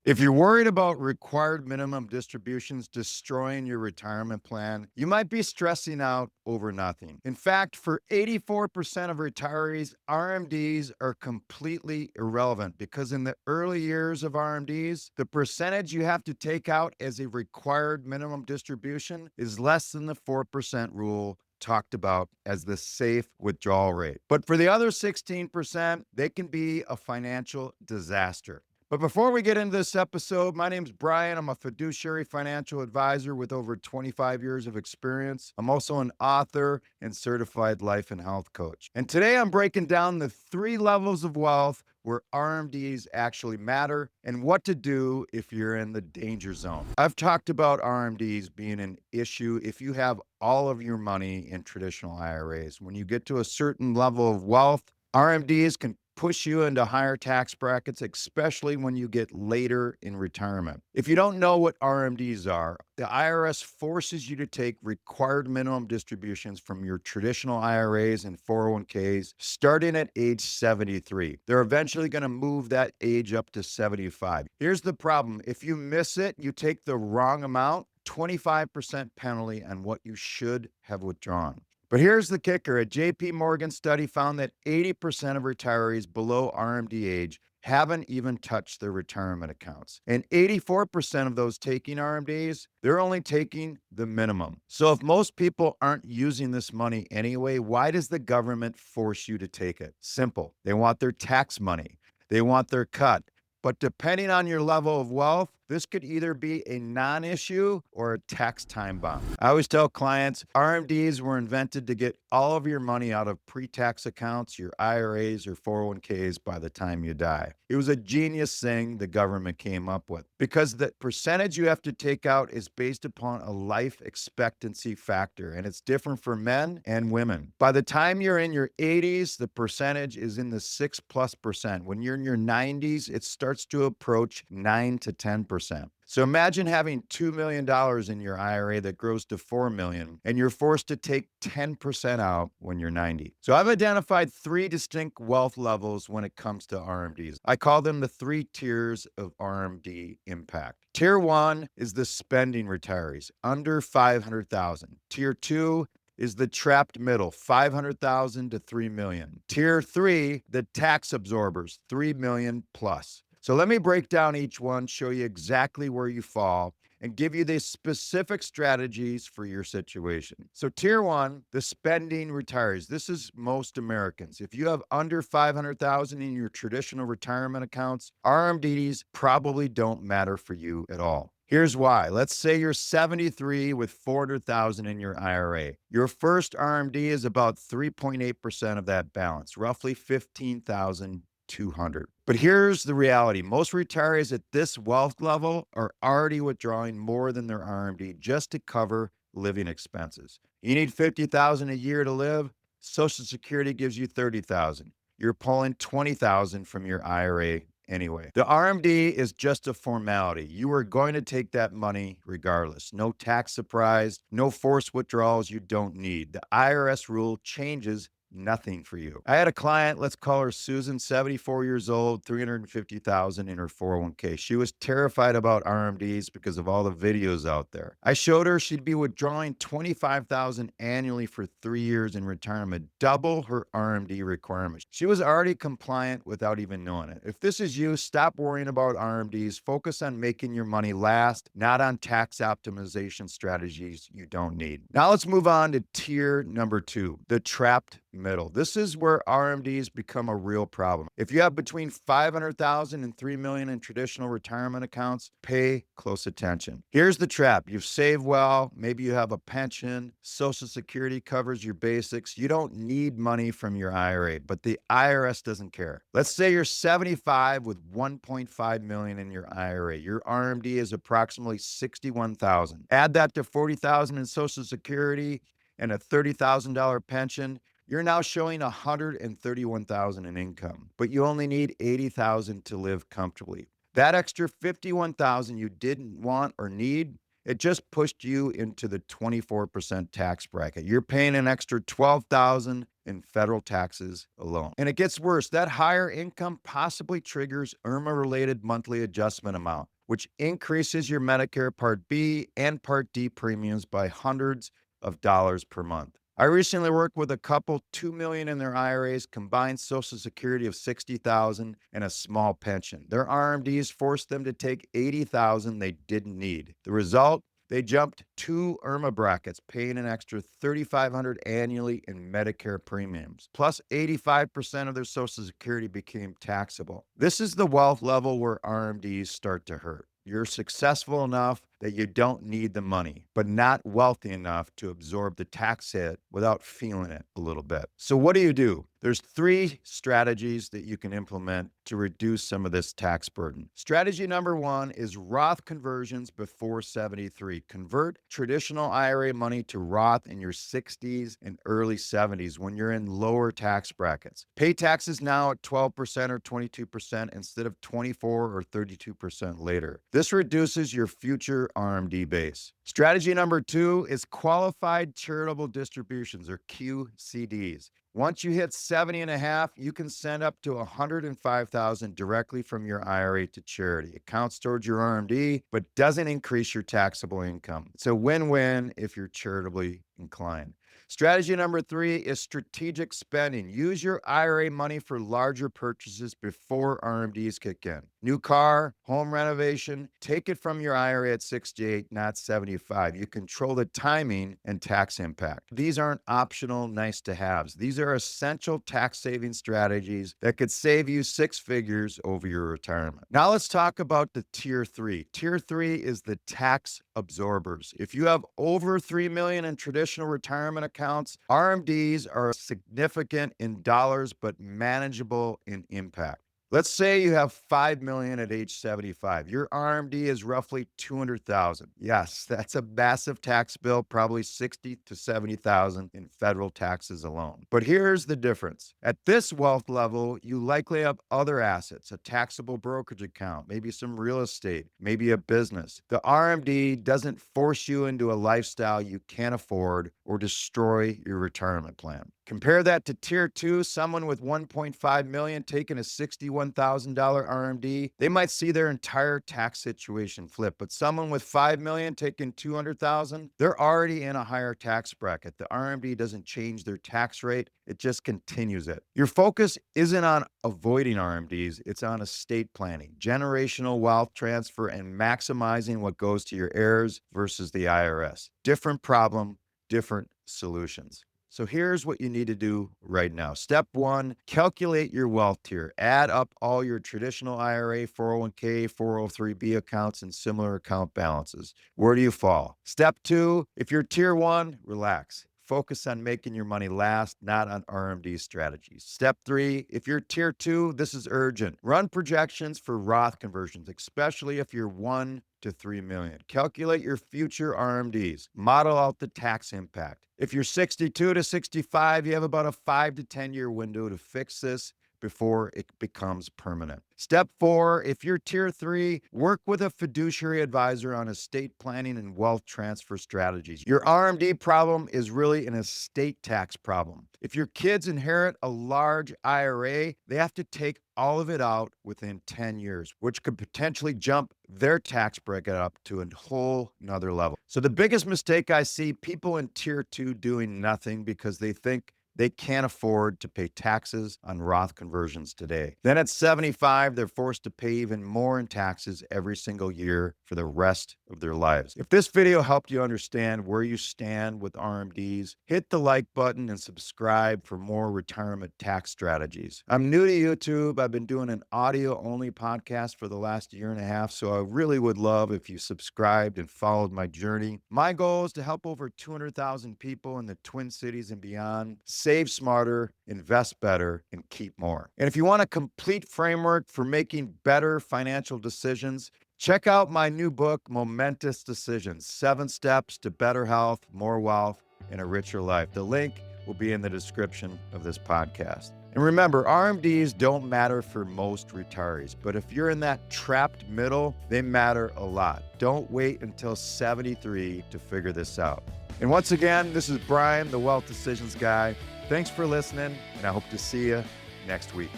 If you're worried about required minimum distributions destroying your retirement plan, you might be stressing out over nothing. In fact, for 84% of retirees, RMDs are completely irrelevant because in the early years of RMDs, the percentage you have to take out as a required minimum distribution is less than the 4% rule talked about as the safe withdrawal rate. But for the other 16%, they can be a financial disaster. But before we get into this episode, my name's Brian. I'm a fiduciary financial advisor with over 25 years of experience. I'm also an author and certified life and health coach. And today I'm breaking down the 3 levels of wealth where RMDs actually matter and what to do if you're in the danger zone. I've talked about RMDs being an issue if you have all of your money in traditional IRAs. When you get to a certain level of wealth, RMDs can push you into higher tax brackets, especially when you get later in retirement. If you don't know what RMDs are, the IRS forces you to take required minimum distributions from your traditional IRAs and 401ks starting at age 73. They're eventually going to move that age up to 75. Here's the problem. If you miss it, you take the wrong amount, 25% penalty on what you should have withdrawn. But here's the kicker. A JP Morgan study found that 80% of retirees below RMD age haven't even touched their retirement accounts. And 84% of those taking RMDs, they're only taking the minimum. So if most people aren't using this money anyway, why does the government force you to take it? Simple. They want their tax money. They want their cut. But depending on your level of wealth, this could either be a non-issue or a tax time bomb. I always tell clients, RMDs were invented to get all of your money out of pre-tax accounts, your IRAs or 401ks by the time you die. It was a genius thing the government came up with because the percentage you have to take out is based upon a life expectancy factor, and it's different for men and women. By the time you're in your 80s, the percentage is in the 6+%. When you're in your 90s, it starts to approach 9 to 10%. So imagine having $2 million in your IRA that grows to $4 million, and you're forced to take 10% out when you're 90. So I've identified 3 distinct wealth levels when it comes to RMDs. I call them the 3 tiers of RMD impact. Tier 1 is the spending retirees, under 500,000. Tier 2 is the trapped middle, 500,000 to 3 million. Tier 3, the tax absorbers, 3 million plus. So let me break down each one, show you exactly where you fall, and give you the specific strategies for your situation. So tier 1, the spending retirees. This is most Americans. If you have under 500,000 in your traditional retirement accounts, RMDs probably don't matter for you at all. Here's why. Let's say you're 73 with 400,000 in your IRA. Your first RMD is about 3.8% of that balance, roughly 15,200. But here's the reality. Most retirees at this wealth level are already withdrawing more than their RMD just to cover living expenses. You need 50,000 a year to live. Social Security gives you 30,000. You're pulling 20,000 from your IRA anyway. The RMD is just a formality. You are going to take that money regardless. No tax surprise, no forced withdrawals you don't need. The IRS rule changes nothing for you. I had a client, let's call her Susan, 74 years old, 350,000 in her 401k. She was terrified about RMDs because of all the videos out there. I showed her she'd be withdrawing 25,000 annually for 3 years in retirement, double her RMD requirements. She was already compliant without even knowing it. If this is you, stop worrying about RMDs. Focus on making your money last, not on tax optimization strategies you don't need. Now let's move on to tier number 2, the trapped middle. This is where RMDs become a real problem. If you have between 500,000 and 3 million in traditional retirement accounts, pay close attention. Here's the trap. You've saved well, maybe you have a pension, Social Security covers your basics. You don't need money from your IRA, but the IRS doesn't care. Let's say you're 75 with 1.5 million in your IRA. Your RMD is approximately 61,000. Add that to 40,000 in Social Security and a $30,000 pension, you're now showing 131,000 in income, but you only need 80,000 to live comfortably. That extra 51,000 you didn't want or need, it just pushed you into the 24% tax bracket. You're paying an extra 12,000 in federal taxes alone. And it gets worse. That higher income possibly triggers IRMA-related monthly adjustment amount, which increases your Medicare Part B and Part D premiums by hundreds of dollars per month. I recently worked with a couple, $2 million in their IRAs, combined Social Security of $60,000 and a small pension. Their RMDs forced them to take $80,000 they didn't need. The result? They jumped 2 IRMA brackets, paying an extra $3,500 annually in Medicare premiums. Plus, 85% of their Social Security became taxable. This is the wealth level where RMDs start to hurt. You're successful enough that you don't need the money, but not wealthy enough to absorb the tax hit without feeling it a little bit. So what do? There's 3 strategies that you can implement to reduce some of this tax burden. Strategy number 1 is Roth conversions before 73. Convert traditional IRA money to Roth in your 60s and early 70s when you're in lower tax brackets. Pay taxes now at 12% or 22% instead of 24 or 32% later. This reduces your future RMD base. Strategy number 2 is qualified charitable distributions, or QCDs. Once you hit 70 and a half, you can send up to $105,000 directly from your IRA to charity. It counts towards your RMD, but doesn't increase your taxable income. It's a win-win if you're charitably inclined. Strategy number 3 is strategic spending. Use your IRA money for larger purchases before RMDs kick in. New car, home renovation, take it from your IRA at 68, not 75. You control the timing and tax impact. These aren't optional nice to haves. These are essential tax saving strategies that could save you 6 figures over your retirement. Now let's talk about the tier 3. Tier 3 is the tax absorbers. If you have over $3 million in traditional retirement accounts, RMDs are significant in dollars but manageable in impact. Let's say you have $5 million at age 75. Your RMD is roughly $200,000. Yes, that's a massive tax bill, probably $60,000 to $70,000 in federal taxes alone. But here's the difference. At this wealth level, you likely have other assets, a taxable brokerage account, maybe some real estate, maybe a business. The RMD doesn't force you into a lifestyle you can't afford or destroy your retirement plan. Compare that to tier 2, someone with $1.5 million taking a $61,000 RMD. They might see their entire tax situation flip, but someone with $5 million taking $200,000, they're already in a higher tax bracket. The RMD doesn't change their tax rate. It just continues it. Your focus isn't on avoiding RMDs. It's on estate planning, generational wealth transfer, and maximizing what goes to your heirs versus the IRS. Different problem, different solutions. So here's what you need to do right now. Step 1, calculate your wealth tier. Add up all your traditional IRA, 401k, 403b accounts, and similar account balances. Where do you fall? Step 2, if you're tier 1, relax. Focus on making your money last, not on RMD strategies. Step 3, if you're tier 2, this is urgent. Run projections for Roth conversions, especially if you're 1 to 3 million. Calculate your future RMDs. Model out the tax impact. If you're 62 to 65, you have about a 5 to 10 year window to fix this before it becomes permanent. Step 4, if you're tier 3, work with a fiduciary advisor on estate planning and wealth transfer strategies. Your RMD problem is really an estate tax problem. If your kids inherit a large IRA, they have to take all of it out within 10 years, which could potentially jump their tax bracket up to a whole nother level. So the biggest mistake I see, people in tier 2 doing nothing because they think they can't afford to pay taxes on Roth conversions today. Then at 75, they're forced to pay even more in taxes every single year for the rest of their lives. If this video helped you understand where you stand with RMDs, hit the like button and subscribe for more retirement tax strategies. I'm new to YouTube. I've been doing an audio-only podcast for the last year and a half, so I really would love if you subscribed and followed my journey. My goal is to help over 200,000 people in the Twin Cities and beyond save smarter, invest better, and keep more. And if you want a complete framework for making better financial decisions, check out my new book, Momentous Decisions: 7 Steps to Better Health, More Wealth, and a Richer Life. The link will be in the description of this podcast. And remember, RMDs don't matter for most retirees, but if you're in that trapped middle, they matter a lot. Don't wait until 73 to figure this out. And once again, this is Brian, the Wealth Decisions Guy. Thanks for listening, and I hope to see you next week.